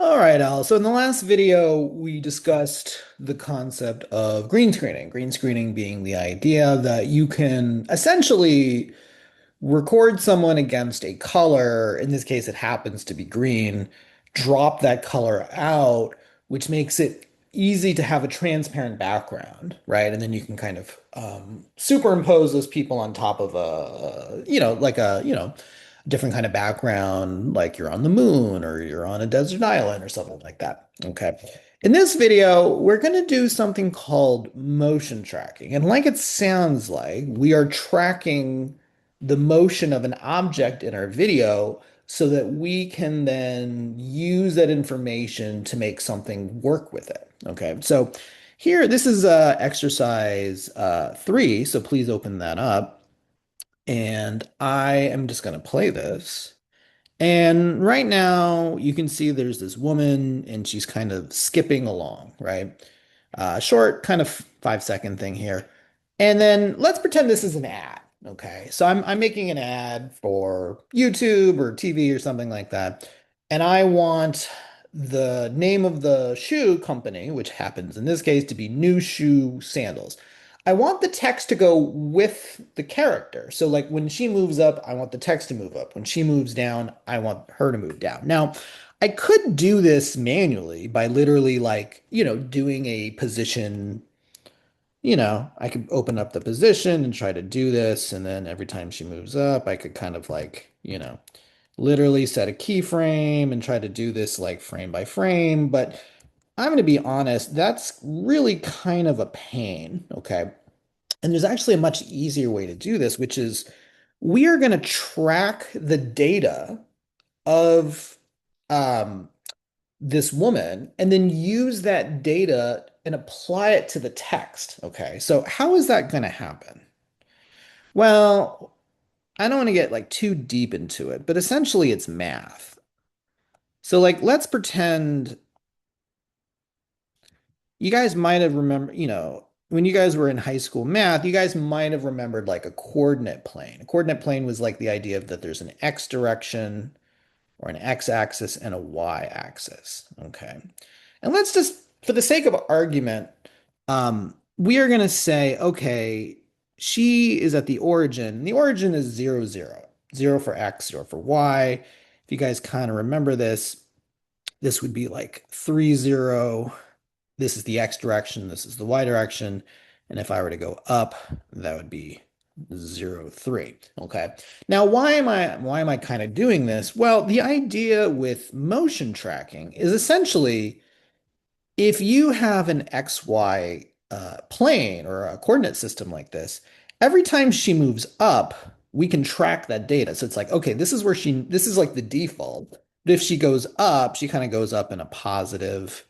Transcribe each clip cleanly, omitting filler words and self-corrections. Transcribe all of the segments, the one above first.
All right, Al. So in the last video, we discussed the concept of green screening. Green screening being the idea that you can essentially record someone against a color. In this case, it happens to be green, drop that color out, which makes it easy to have a transparent background, right? And then you can kind of superimpose those people on top of like a different kind of background, like you're on the moon or you're on a desert island or something like that. Okay. In this video, we're going to do something called motion tracking. And like it sounds like, we are tracking the motion of an object in our video so that we can then use that information to make something work with it. Okay. So here, this is exercise 3. So please open that up. And I am just going to play this. And right now, you can see there's this woman and she's kind of skipping along, right? Short, kind of 5-second thing here. And then let's pretend this is an ad. Okay. So I'm making an ad for YouTube or TV or something like that. And I want the name of the shoe company, which happens in this case to be New Shoe Sandals. I want the text to go with the character. So like when she moves up, I want the text to move up. When she moves down, I want her to move down. Now, I could do this manually by literally doing a position. I could open up the position and try to do this. And then every time she moves up, I could kind of literally set a keyframe and try to do this like frame by frame. But I'm going to be honest, that's really kind of a pain. Okay. And there's actually a much easier way to do this, which is we are going to track the data of um, this woman and then use that data and apply it to the text. Okay. So how is that going to happen? Well, I don't want to get like too deep into it, but essentially it's math. So like let's pretend you guys might have remembered, when you guys were in high school math, you guys might have remembered like a coordinate plane. A coordinate plane was like the idea of that there's an x direction or an x-axis and a y-axis. Okay. And let's just, for the sake of argument, we are going to say, okay, she is at the origin. The origin is 0, 0. 0 for x, 0 for y. If you guys kind of remember this, this would be like 3, 0. This is the x direction, this is the y direction. And if I were to go up, that would be 0, 3. Okay. Now, why am I kind of doing this? Well, the idea with motion tracking is essentially if you have an XY plane or a coordinate system like this, every time she moves up, we can track that data. So it's like, okay, this is like the default. But if she goes up, she kind of goes up in a positive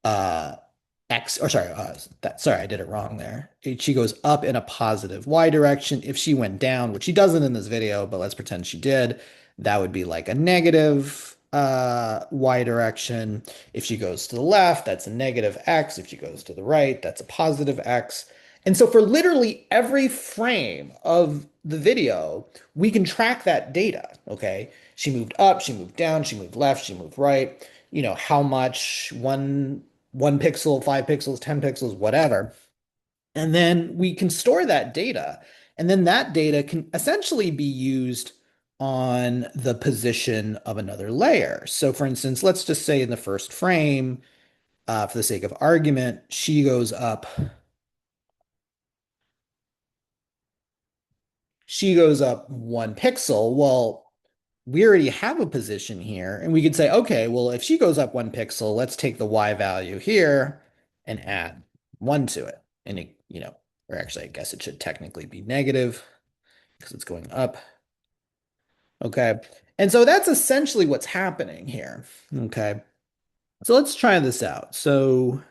uh X, or sorry, sorry, I did it wrong there. She goes up in a positive Y direction. If she went down, which she doesn't in this video, but let's pretend she did, that would be like a negative Y direction. If she goes to the left, that's a negative X. If she goes to the right, that's a positive X. And so for literally every frame of the video, we can track that data. Okay. She moved up, she moved down, she moved left, she moved right. How much one pixel, 5 pixels, 10 pixels, whatever. And then we can store that data. And then that data can essentially be used on the position of another layer. So for instance, let's just say in the first frame, for the sake of argument, she goes up 1 pixel. Well, we already have a position here, and we could say, okay, well, if she goes up 1 pixel, let's take the Y value here and add 1 to it. And or actually, I guess it should technically be negative because it's going up. Okay. And so that's essentially what's happening here. Okay. So let's try this out. So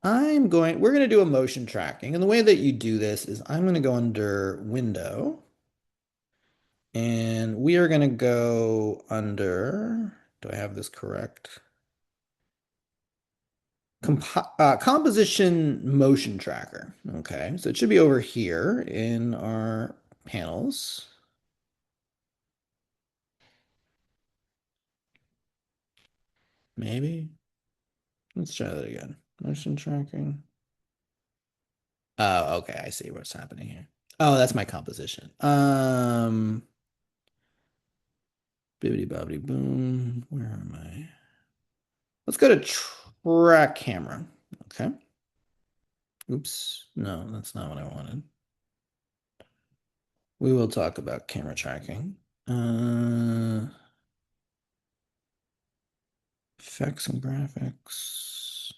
we're going to do a motion tracking. And the way that you do this is I'm going to go under Window. And we are going to go under, do I have this correct? Composition motion tracker. Okay, so it should be over here in our panels. Maybe. Let's try that again. Motion tracking. Oh, okay. I see what's happening here. Oh, that's my composition. Bibbidi bobbidi boom. Where am I? Let's go to track camera. Okay. Oops. No, that's not what I wanted. We will talk about camera tracking. Effects and graphics.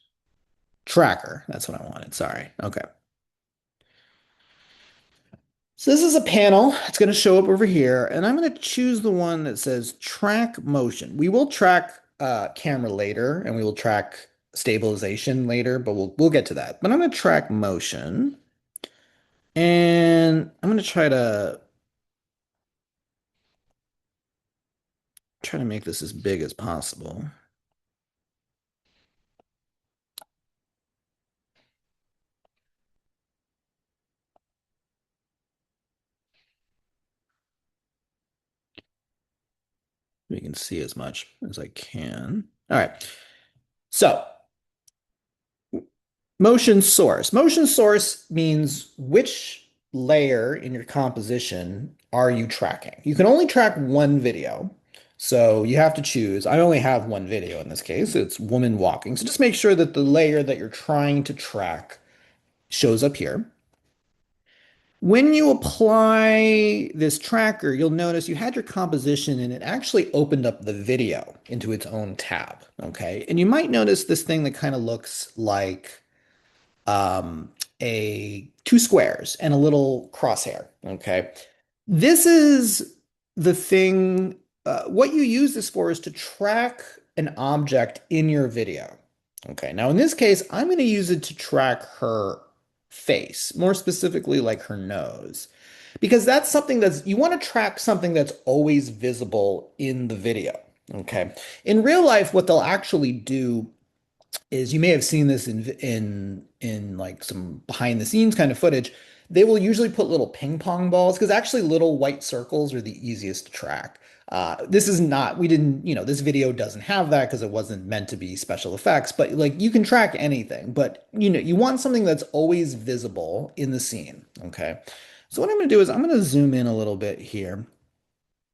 Tracker. That's what I wanted. Sorry. Okay. So this is a panel. It's going to show up over here, and I'm going to choose the one that says track motion. We will track camera later, and we will track stabilization later, but we'll get to that. But I'm going to track motion, and I'm going to try to make this as big as possible. We can see as much as I can. All right. So motion source. Motion source means which layer in your composition are you tracking? You can only track one video. So you have to choose. I only have one video in this case. It's woman walking. So just make sure that the layer that you're trying to track shows up here. When you apply this tracker, you'll notice you had your composition and it actually opened up the video into its own tab. Okay. And you might notice this thing that kind of looks like um, a two squares and a little crosshair. Okay. This is the thing, what you use this for is to track an object in your video. Okay. Now, in this case, I'm going to use it to track her face, more specifically, like her nose, because that's something you want to track something that's always visible in the video. Okay. In real life, what they'll actually do is you may have seen this in like some behind the scenes kind of footage. They will usually put little ping pong balls because actually little white circles are the easiest to track. This is not, we didn't, this video doesn't have that because it wasn't meant to be special effects, but like you can track anything, but you want something that's always visible in the scene. Okay. So what I'm going to do is I'm going to zoom in a little bit here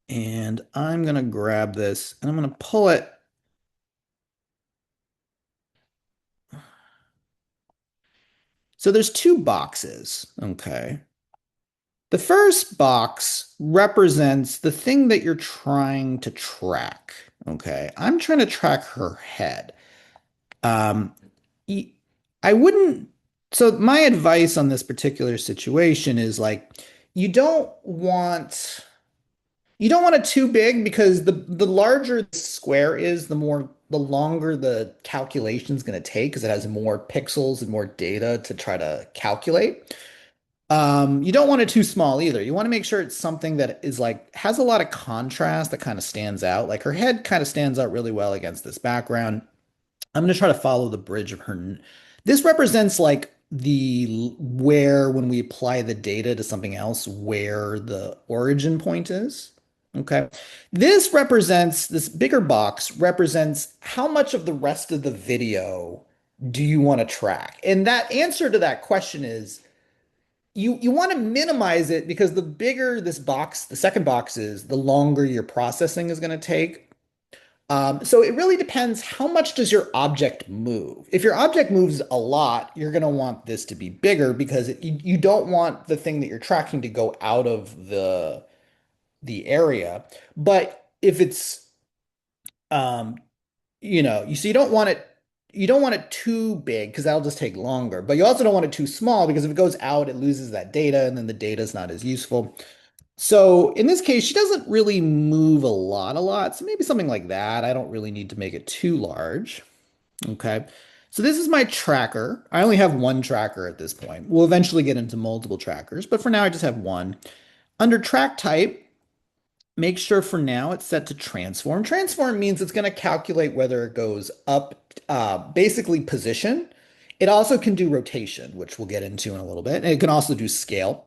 and I'm going to grab this and I'm going to pull it. So there's two boxes, okay? The first box represents the thing that you're trying to track, okay? I'm trying to track her head. Um, I wouldn't, so my advice on this particular situation is like, you don't want you don't want it too big because the larger the square is, the longer the calculation is going to take because it has more pixels and more data to try to calculate. You don't want it too small either. You want to make sure it's something that is like has a lot of contrast that kind of stands out. Like her head kind of stands out really well against this background. I'm going to try to follow the bridge of her. This represents like the where when we apply the data to something else, where the origin point is. Okay. This bigger box represents how much of the rest of the video do you want to track? And that answer to that question is you want to minimize it because the bigger this box, the second box is, the longer your processing is going to take. So it really depends how much does your object move. If your object moves a lot, you're going to want this to be bigger because you don't want the thing that you're tracking to go out of the area. But if it's um, you don't want it too big because that'll just take longer. But you also don't want it too small because if it goes out, it loses that data, and then the data is not as useful. So in this case, she doesn't really move a lot. So maybe something like that. I don't really need to make it too large. Okay. So this is my tracker. I only have one tracker at this point. We'll eventually get into multiple trackers, but for now I just have one. Under track type, make sure for now it's set to transform. Transform means it's going to calculate whether it goes up, basically position. It also can do rotation, which we'll get into in a little bit. And it can also do scale.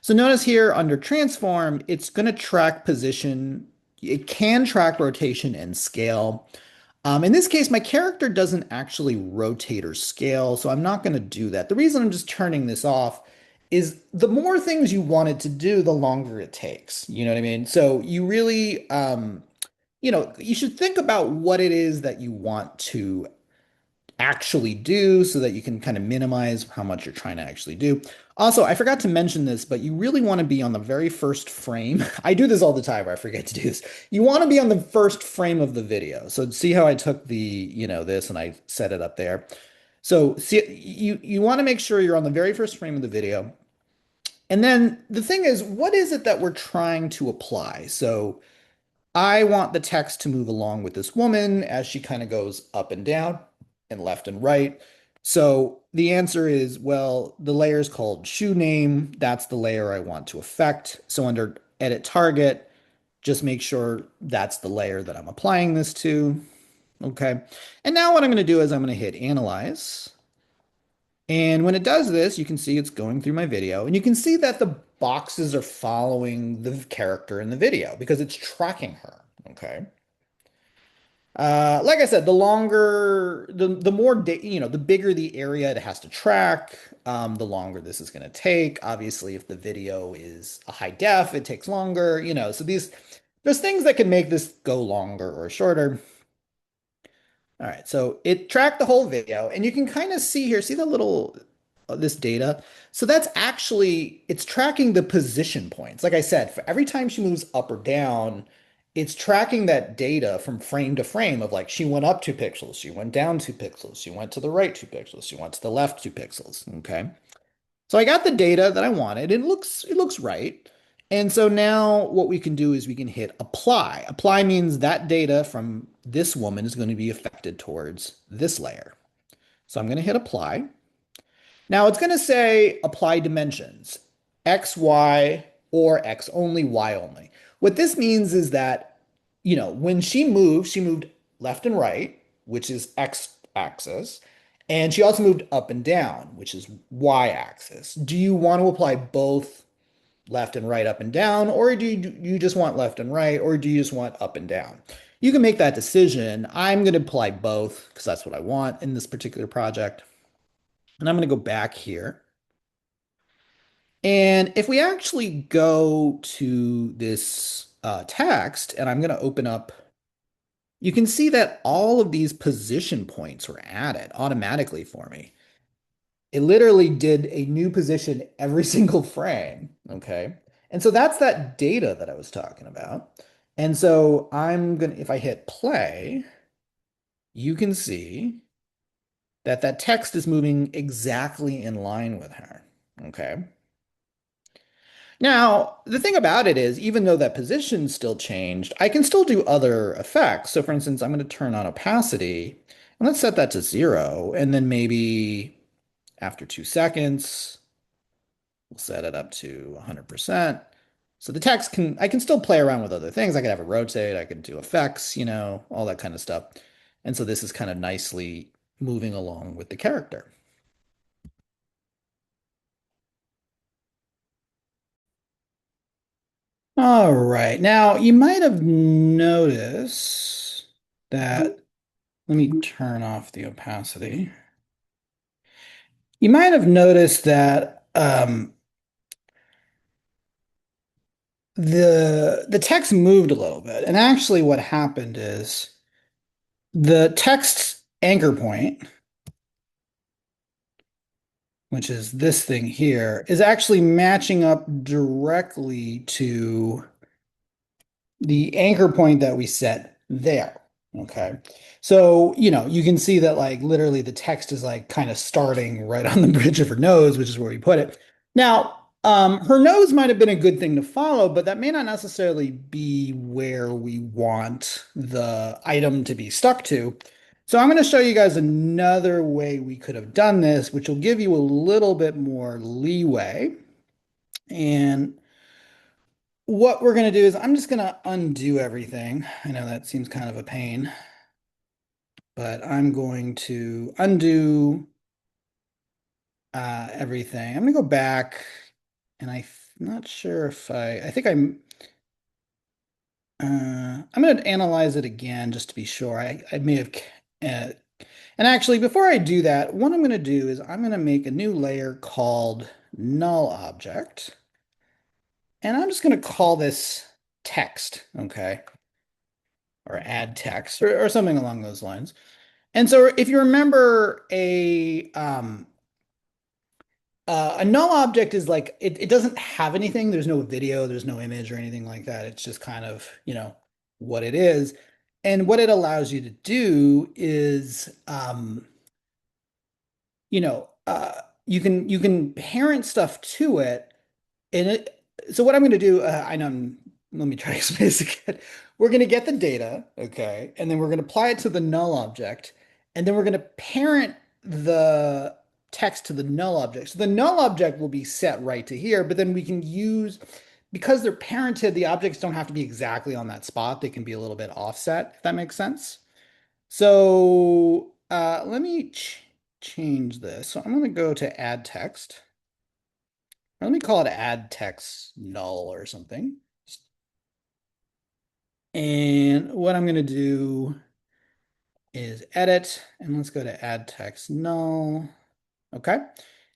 So notice here under transform, it's going to track position. It can track rotation and scale. In this case, my character doesn't actually rotate or scale, so I'm not going to do that. The reason I'm just turning this off is the more things you want it to do, the longer it takes. You know what I mean? So you really, you should think about what it is that you want to actually do so that you can kind of minimize how much you're trying to actually do. Also, I forgot to mention this, but you really want to be on the very first frame. I do this all the time where I forget to do this. You want to be on the first frame of the video. So see how I took this and I set it up there. So see, you want to make sure you're on the very first frame of the video. And then the thing is, what is it that we're trying to apply? So I want the text to move along with this woman as she kind of goes up and down and left and right. So the answer is, well, the layer is called shoe name. That's the layer I want to affect. So under edit target, just make sure that's the layer that I'm applying this to. Okay. And now what I'm going to do is I'm going to hit analyze. And when it does this, you can see it's going through my video, and you can see that the boxes are following the character in the video because it's tracking her. Okay. Like I said, the longer, the more, the bigger the area it has to track, the longer this is going to take. Obviously, if the video is a high def, it takes longer, so there's things that can make this go longer or shorter. All right, so it tracked the whole video, and you can kind of see here, see the little this data. So that's actually it's tracking the position points. Like I said, for every time she moves up or down, it's tracking that data from frame to frame of like she went up 2 pixels, she went down 2 pixels, she went to the right 2 pixels, she went to the left 2 pixels. Okay. So I got the data that I wanted. It looks right. And so now what we can do is we can hit apply. Apply means that data from this woman is going to be affected towards this layer. So I'm going to hit apply. Now it's going to say apply dimensions, X, Y, or X only, Y only. What this means is that, when she moved left and right, which is X axis, and she also moved up and down, which is Y axis. Do you want to apply both left and right, up and down, or do you just want left and right, or do you just want up and down? You can make that decision. I'm going to apply both because that's what I want in this particular project. And I'm going to go back here. And if we actually go to this text, and I'm going to open up, you can see that all of these position points were added automatically for me. It literally did a new position every single frame. Okay. And so that's that data that I was talking about. And so if I hit play, you can see that that text is moving exactly in line with her. Okay. Now, the thing about it is, even though that position still changed, I can still do other effects. So for instance, I'm going to turn on opacity, and let's set that to 0, and then maybe after 2 seconds, we'll set it up to 100%. So I can still play around with other things. I could have it rotate, I could do effects, all that kind of stuff. And so this is kind of nicely moving along with the character. All right. Now, you might have noticed that, let me turn off the opacity. You might have noticed that the text moved a little bit. And actually what happened is the text anchor point, which is this thing here, is actually matching up directly to the anchor point that we set there. Okay. So, you can see that like literally the text is like kind of starting right on the bridge of her nose, which is where we put it. Now, her nose might have been a good thing to follow, but that may not necessarily be where we want the item to be stuck to. So I'm going to show you guys another way we could have done this, which will give you a little bit more leeway. And what we're going to do is I'm just going to undo everything. I know that seems kind of a pain, but I'm going to undo everything. I'm going to go back, and I'm not sure if I think I'm going to analyze it again just to be sure. I may have, uh, and actually, before I do that, what I'm going to do is I'm going to make a new layer called null object, and I'm just going to call this text, okay, or add text, or something along those lines. And so, if you remember, a null object is like it doesn't have anything. There's no video, there's no image or anything like that. It's just kind of, what it is. And what it allows you to do is you can parent stuff to it. And so what I'm going to do, let me try to explain this again. We're going to get the data, okay, and then we're going to apply it to the null object, and then we're going to parent the text to the null object. So the null object will be set right to here, but then we can use, because they're parented, the objects don't have to be exactly on that spot. They can be a little bit offset, if that makes sense. So let me change this. So I'm going to go to add text. Let me call it add text null or something. And what I'm going to do is edit, and let's go to add text null. Okay.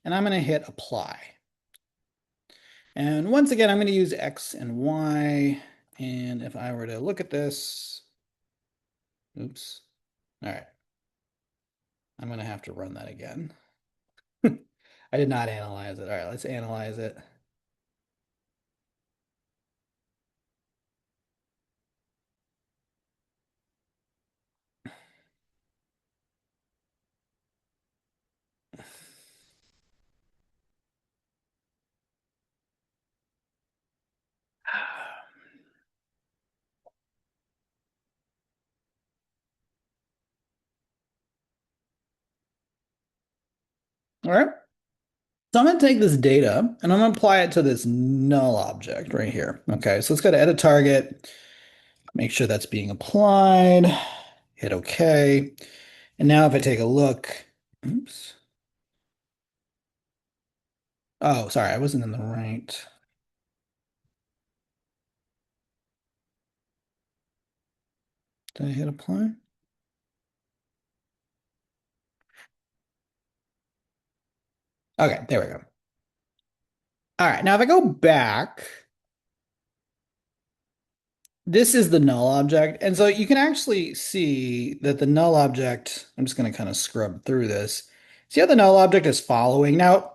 And I'm going to hit apply. And once again, I'm going to use X and Y. And if I were to look at this, oops. All right. I'm going to have to run that again. I did not analyze it. All right, let's analyze it. All right. So I'm going to take this data and I'm going to apply it to this null object right here. Okay, so let's go to edit target, make sure that's being applied, hit OK. And now if I take a look, oops. Oh, sorry, I wasn't in the right. Did I hit apply? Okay, there we go. All right, now if I go back, this is the null object. And so you can actually see that the null object, I'm just going to kind of scrub through this. See how the null object is following? Now,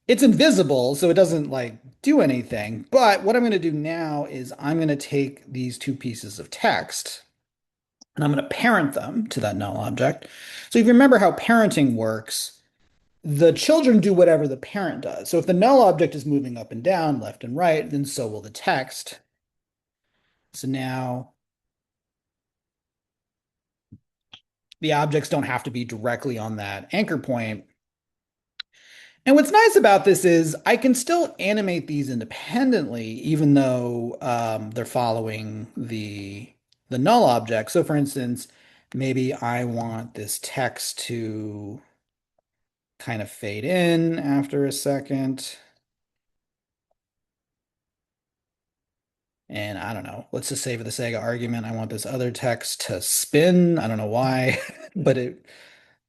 it's invisible, so it doesn't like do anything. But what I'm going to do now is I'm going to take these two pieces of text and I'm going to parent them to that null object. So if you remember how parenting works, the children do whatever the parent does. So if the null object is moving up and down, left and right, then so will the text. So now the objects don't have to be directly on that anchor point. And what's nice about this is I can still animate these independently, even though they're following the null object. So for instance, maybe I want this text to kind of fade in after a second. And I don't know, let's just say for the sake of argument, I want this other text to spin. I don't know why, but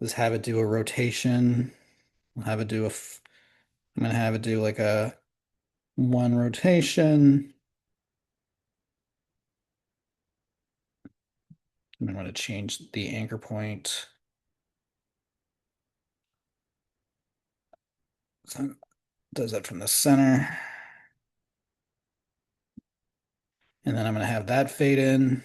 let's have it do a rotation. We'll have it do I'm gonna have it do like a one rotation. I'm going to change the anchor point. So it does that from the center. And then I'm going to have that fade in.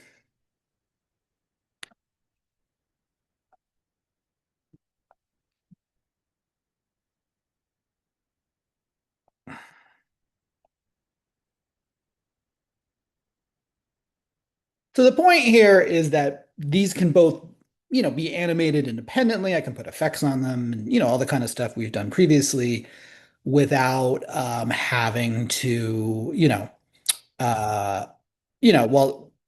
So the point here is that these can both, be animated independently. I can put effects on them and, all the kind of stuff we've done previously without having to, uh,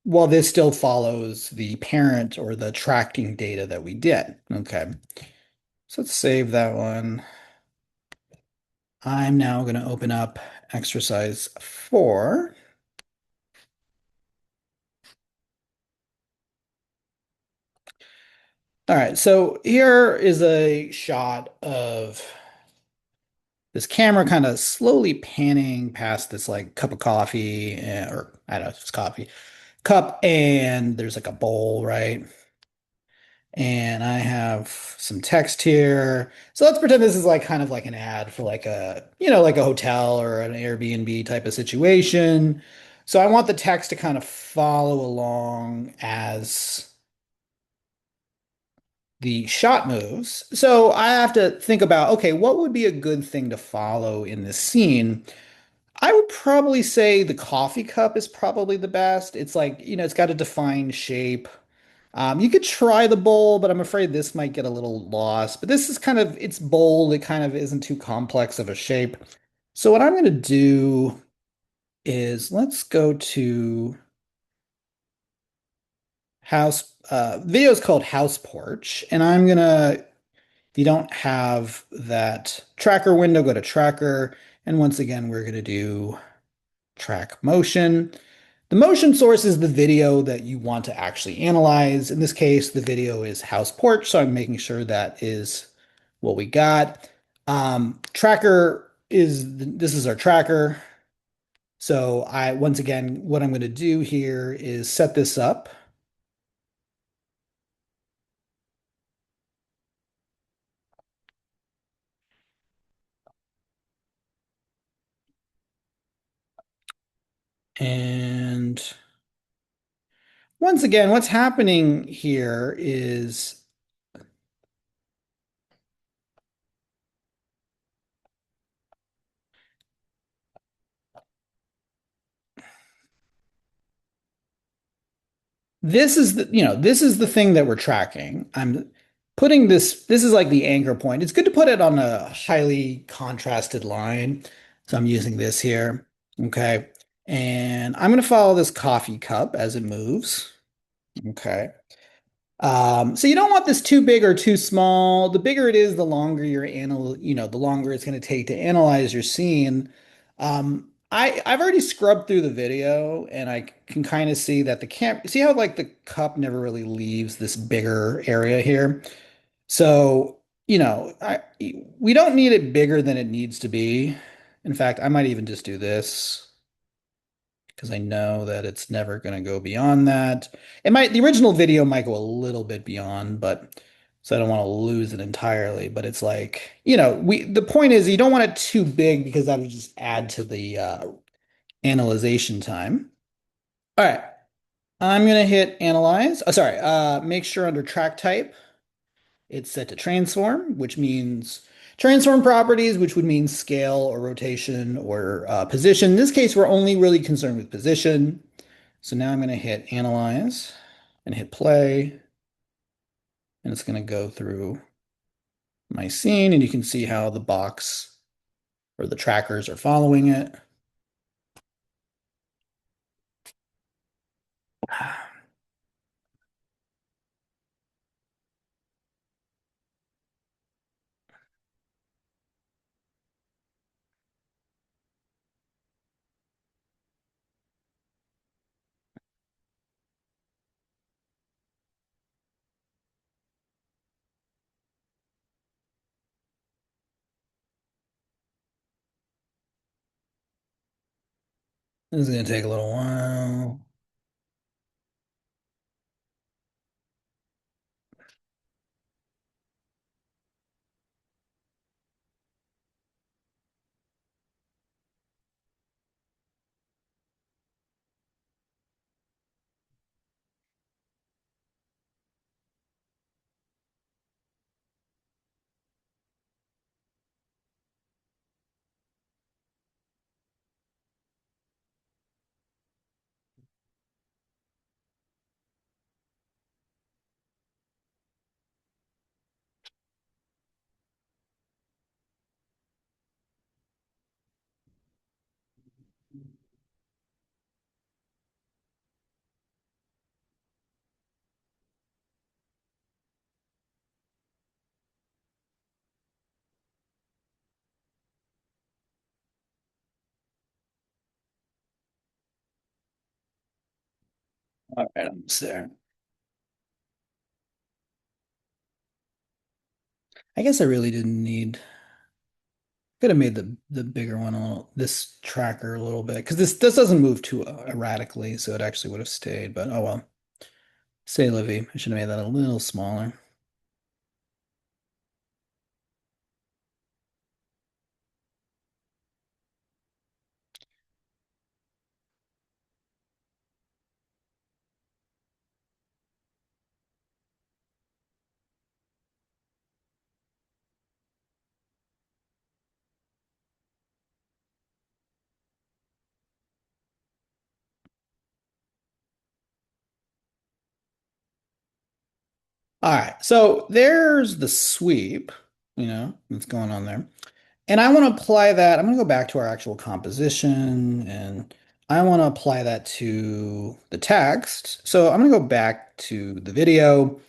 while this still follows the parent or the tracking data that we did. Okay. So let's save that one. I'm now going to open up exercise 4. All right, so here is a shot of this camera kind of slowly panning past this like cup of coffee, or I don't know if it's coffee cup, and there's like a bowl, right? And I have some text here. So let's pretend this is like kind of like an ad for like like a hotel or an Airbnb type of situation. So I want the text to kind of follow along as the shot moves. So I have to think about, okay, what would be a good thing to follow in this scene? I would probably say the coffee cup is probably the best. It's like, it's got a defined shape. You could try the bowl, but I'm afraid this might get a little lost. But this is kind of, it's bold. It kind of isn't too complex of a shape. So what I'm going to do is let's go to video is called House Porch. And I'm going to, if you don't have that tracker window, go to tracker. And once again, we're going to do track motion. The motion source is the video that you want to actually analyze. In this case, the video is house porch, so I'm making sure that is what we got. Tracker this is our tracker. So once again, what I'm going to do here is set this up. And once again, what's happening here is this is the thing that we're tracking. I'm putting this is like the anchor point. It's good to put it on a highly contrasted line. So I'm using this here. Okay. And I'm going to follow this coffee cup as it moves. Okay. So you don't want this too big or too small. The bigger it is, the longer the longer it's going to take to analyze your scene. I've already scrubbed through the video and I can kind of see that see how like the cup never really leaves this bigger area here. So, we don't need it bigger than it needs to be. In fact, I might even just do this because I know that it's never going to go beyond that. The original video might go a little bit beyond, but so I don't want to lose it entirely. But it's like, the point is you don't want it too big because that would just add to the analyzation time. All right, I'm going to hit analyze. Oh, sorry, make sure under track type it's set to transform, which means transform properties, which would mean scale or rotation or position. In this case, we're only really concerned with position. So now I'm going to hit analyze and hit play, and it's going to go through my scene, and you can see how the box or the trackers are following it. This is going to take a little while. All right, I'm there. I guess I really didn't need, could have made the bigger one a little, this tracker a little bit, because this doesn't move too erratically, so it actually would have stayed, but oh well. Say Livy. I should have made that a little smaller. All right, so there's the sweep, that's going on there. And I want to apply that. I'm going to go back to our actual composition and I want to apply that to the text. So I'm going to go back to the video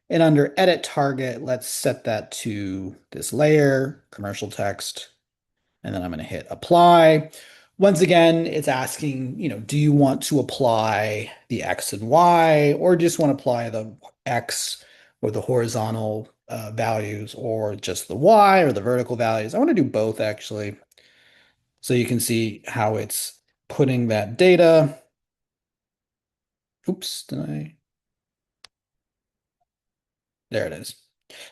and under edit target, let's set that to this layer, commercial text, and then I'm going to hit apply. Once again, it's asking, do you want to apply the X and Y or just want to apply the X or the horizontal values or just the Y or the vertical values? I want to do both actually. So you can see how it's putting that data. Oops, did I? There it is.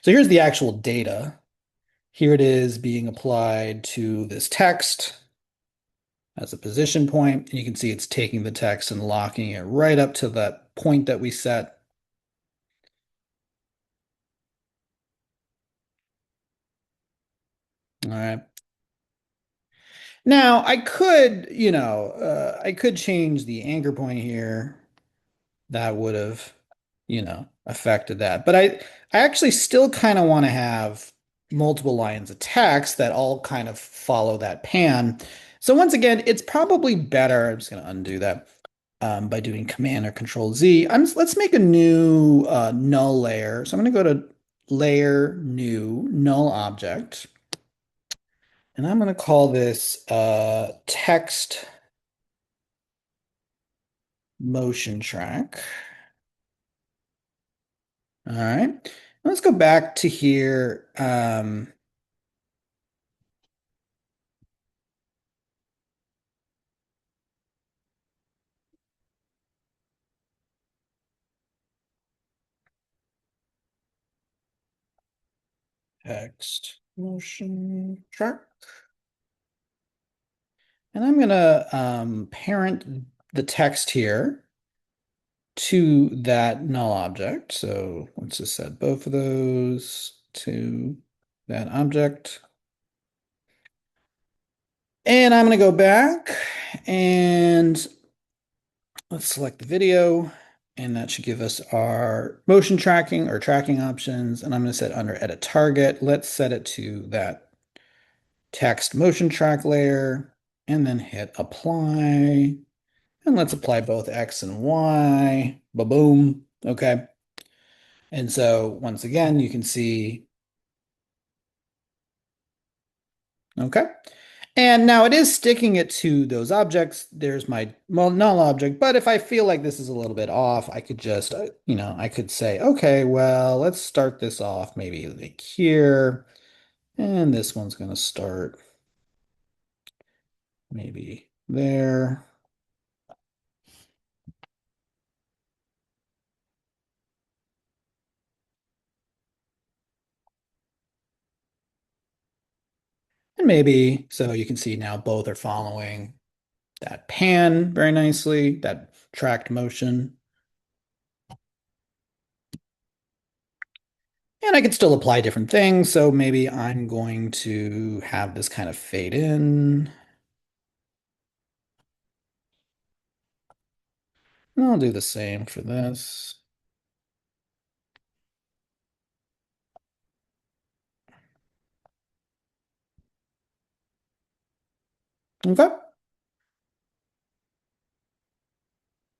So here's the actual data. Here it is being applied to this text as a position point, and you can see it's taking the text and locking it right up to that point that we set. All right. Now I could change the anchor point here. That would have, affected that. But I actually still kind of want to have multiple lines of text that all kind of follow that pan. So once again, it's probably better. I'm just going to undo that by doing Command or Control Z. Let's make a new null layer. So I'm going to go to Layer, New, Null Object. And I'm going to call this Text Motion Track. All right. Let's go back to here. Text motion track. And I'm going to parent the text here to that null object. So let's just set both of those to that object. And I'm going to go back and let's select the video. And that should give us our motion tracking or tracking options. And I'm going to set under edit target. Let's set it to that text motion track layer and then hit apply. And let's apply both X and Y. Ba-boom. Okay. And so once again, you can see, okay. And now it is sticking it to those objects. There's my null object. But if I feel like this is a little bit off, I could just, I could say, okay, well, let's start this off maybe like here. And this one's going to start maybe there. And maybe, so you can see now both are following that pan very nicely, that tracked motion. And I could still apply different things. So maybe I'm going to have this kind of fade in. And I'll do the same for this. Okay.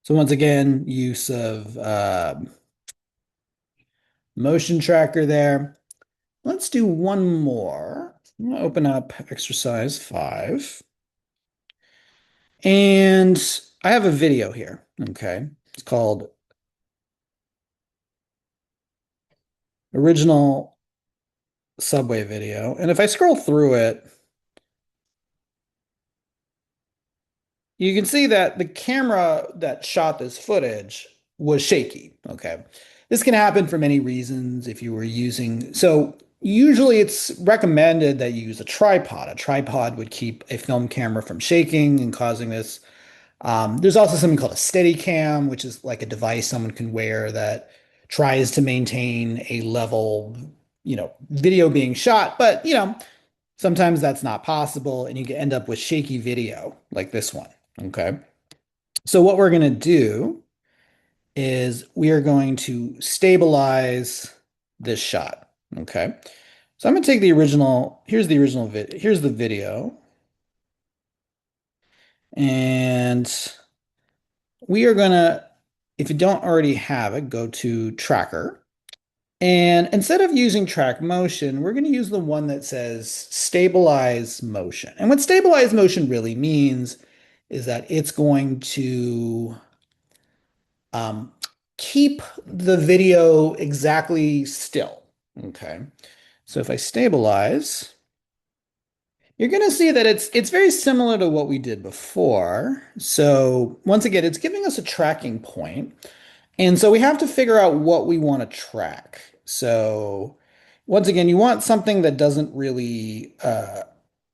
So once again, use of motion tracker there. Let's do one more. I'm going to open up exercise 5. And I have a video here. Okay. It's called Original subway video. And if I scroll through it, you can see that the camera that shot this footage was shaky. Okay. This can happen for many reasons if you were using, so usually it's recommended that you use a tripod. A tripod would keep a film camera from shaking and causing this. There's also something called a steady cam, which is like a device someone can wear that tries to maintain a level, video being shot, but sometimes that's not possible and you can end up with shaky video like this one. Okay. So what we're going to do is we are going to stabilize this shot. Okay. So I'm going to take the original, here's the original here's the video. And we are going to, if you don't already have it, go to tracker. And instead of using track motion, we're going to use the one that says stabilize motion. And what stabilize motion really means is that it's going to um, keep the video exactly still. Okay. So if I stabilize, you're going to see that it's very similar to what we did before. So once again, it's giving us a tracking point. And so we have to figure out what we want to track. So once again, you want something that doesn't really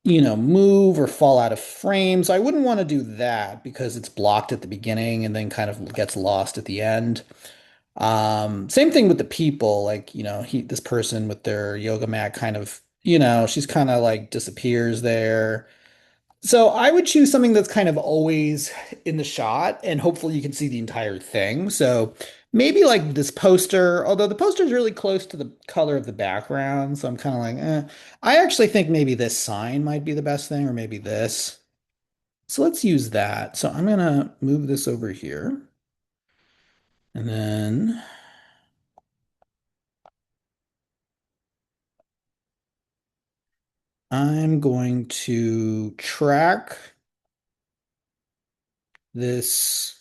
move or fall out of frame. So I wouldn't want to do that because it's blocked at the beginning and then kind of gets lost at the end. Same thing with the people, like, this person with their yoga mat kind of, she's kind of like disappears there. So I would choose something that's kind of always in the shot and hopefully you can see the entire thing. So maybe like this poster, although the poster is really close to the color of the background. So I'm kind of like, I actually think maybe this sign might be the best thing, or maybe this. So let's use that. So I'm gonna move this over here. And then I'm going to track this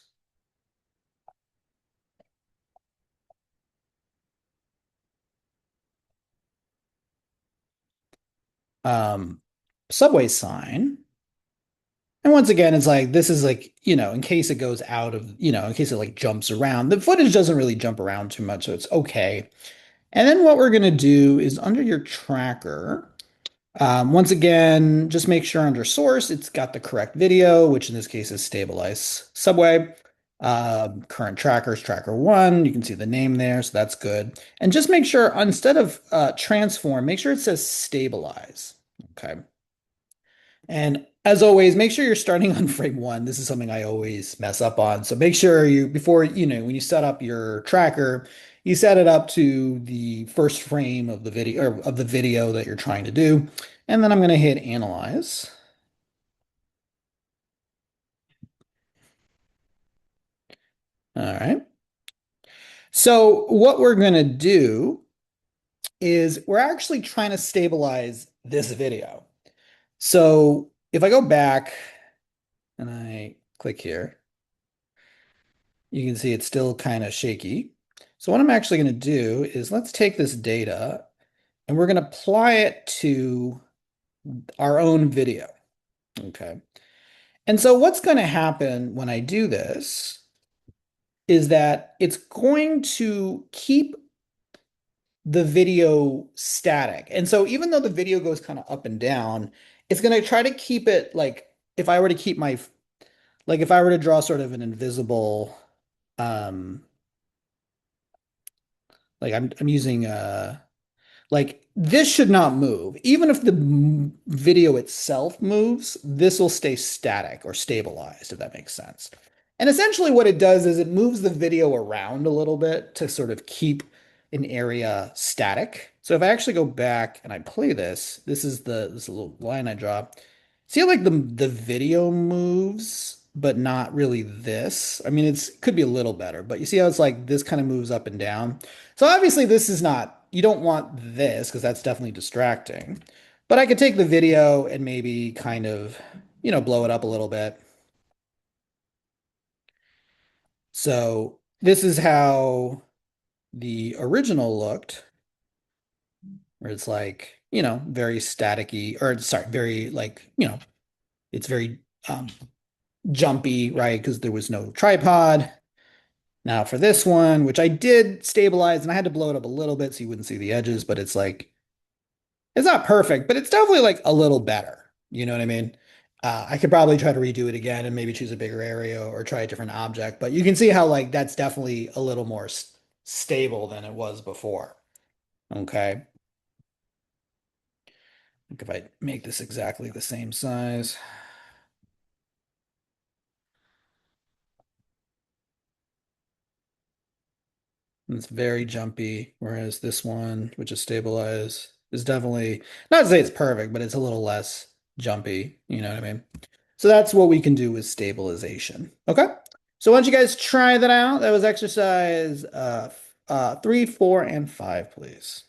um, subway sign. And once again, it's like this is like, in case it goes out of, in case it like jumps around. The footage doesn't really jump around too much, so it's okay. And then what we're going to do is under your tracker, once again, just make sure under source it's got the correct video, which in this case is stabilize subway. Current tracker is tracker one. You can see the name there, so that's good. And just make sure instead of transform, make sure it says stabilize. Okay. And as always, make sure you're starting on frame one. This is something I always mess up on. So make sure before, when you set up your tracker, you set it up to the first frame of the video or of the video that you're trying to do. And then I'm going to hit analyze. All right. So what we're going to do is we're actually trying to stabilize this video. So if I go back and I click here, you can see it's still kind of shaky. So what I'm actually going to do is let's take this data and we're going to apply it to our own video. Okay. And so what's going to happen when I do this is that it's going to keep the video static. And so even though the video goes kind of up and down, it's going to try to keep it like if I were to keep my like if I were to draw sort of an invisible um like I'm using like this should not move. Even if the video itself moves, this will stay static or stabilized, if that makes sense. And essentially what it does is it moves the video around a little bit to sort of keep an area static. So if I actually go back and I play this, this is this little line I draw. See how like the video moves, but not really this. I mean, it could be a little better, but you see how it's like this kind of moves up and down. So obviously this is not, you don't want this because that's definitely distracting. But I could take the video and maybe kind of, blow it up a little bit. So this is how the original looked. where it's like, very staticky, or sorry, very like, it's very jumpy, right? Because there was no tripod. Now for this one, which I did stabilize and I had to blow it up a little bit so you wouldn't see the edges, but it's like, it's not perfect, but it's definitely like a little better. You know what I mean? I could probably try to redo it again and maybe choose a bigger area or try a different object, but you can see how like that's definitely a little more stable than it was before. Okay. Like if I make this exactly the same size, it's very jumpy, whereas this one, which is stabilized, is definitely not to say it's perfect, but it's a little less jumpy. You know what I mean? So that's what we can do with stabilization. Okay. So why don't you guys try that out? That was exercise 3, 4, and 5, please.